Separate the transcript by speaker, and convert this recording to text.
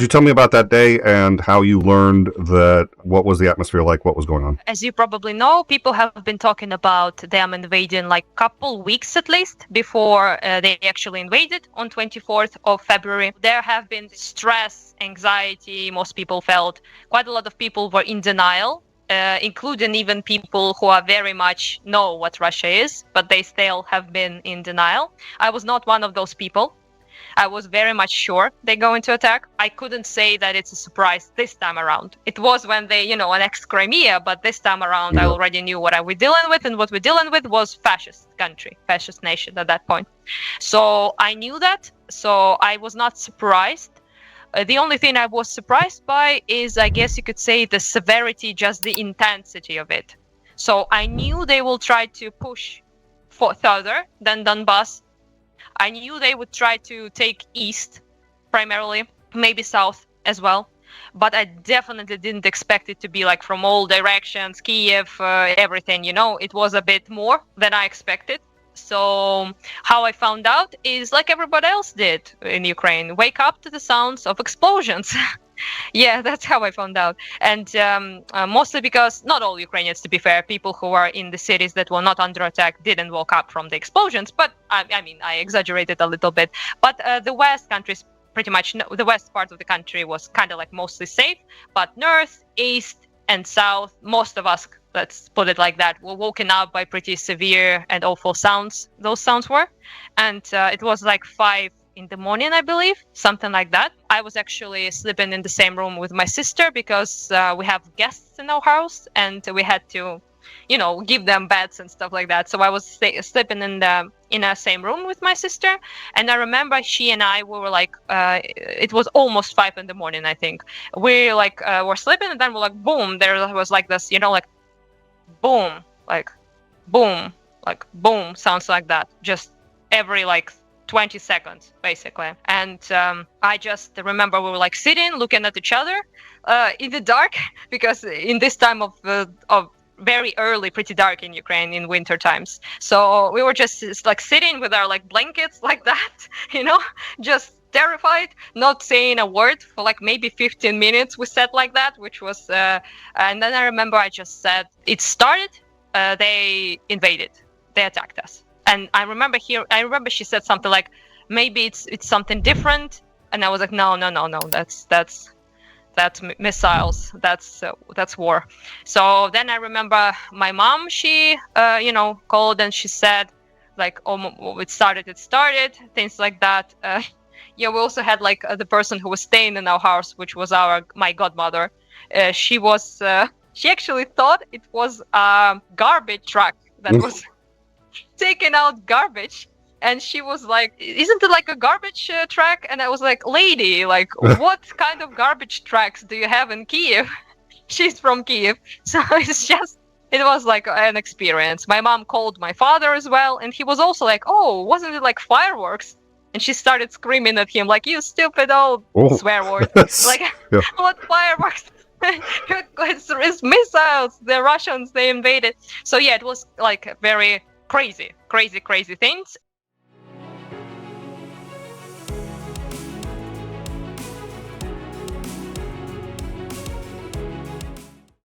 Speaker 1: you tell me about that day and how you learned that? What was the atmosphere like? What was going on?
Speaker 2: As you probably know, people have been talking about them invading like couple weeks at least before they actually invaded on 24th of February. There have been stress, anxiety, most people felt. Quite a lot of people were in denial, including even people who are very much know what Russia is, but they still have been in denial. I was not one of those people. I was very much sure they're going to attack. I couldn't say that it's a surprise this time around. It was when they, annexed Crimea, but this time around I already knew what I was dealing with, and what we're dealing with was fascist country, fascist nation at that point. So I knew that, so I was not surprised. The only thing I was surprised by is, I guess you could say, the severity, just the intensity of it. So I knew they will try to push further than Donbass. I knew they would try to take east, primarily, maybe south as well. But I definitely didn't expect it to be like from all directions, Kiev, everything, It was a bit more than I expected. So how I found out is like everybody else did in Ukraine, wake up to the sounds of explosions. Yeah, that's how I found out. And mostly because not all Ukrainians, to be fair, people who are in the cities that were not under attack didn't woke up from the explosions. But I mean, I exaggerated a little bit. But the West countries, pretty much, the West part of the country was kind of like mostly safe. But North, East, and South, most of us, let's put it like that, were woken up by pretty severe and awful sounds. Those sounds were. And it was like 5 in the morning, I believe, something like that. I was actually sleeping in the same room with my sister because we have guests in our house and we had to, give them beds and stuff like that. So I was sleeping in the same room with my sister. And I remember she and I were like, it was almost 5 in the morning, I think. We were sleeping and then we're like, boom, there was like this, like boom, like boom, sounds like that. Just every 20 seconds, basically. And I just remember we were like sitting, looking at each other in the dark, because in this time of very early, pretty dark in Ukraine in winter times. So we were just like sitting with our blankets like that, just terrified, not saying a word for maybe 15 minutes. We sat like that, which was, and then I remember I just said, it started, they invaded, they attacked us. And I remember she said something like, maybe it's something different. And I was like, no, that's missiles. That's war. So then I remember my mom, she, called and she said oh, it started, things like that. Yeah, we also had the person who was staying in our house, which was my godmother. She actually thought it was a garbage truck that was taking out garbage, and she was like, isn't it like a garbage truck? And I was like, lady, what kind of garbage trucks do you have in Kiev? She's from Kiev. So it was like an experience. My mom called my father as well, and he was also like, oh, wasn't it like fireworks? And she started screaming at him like, you stupid old swear word. What fireworks? It's missiles. The Russians, they invaded. So yeah, it was very crazy things.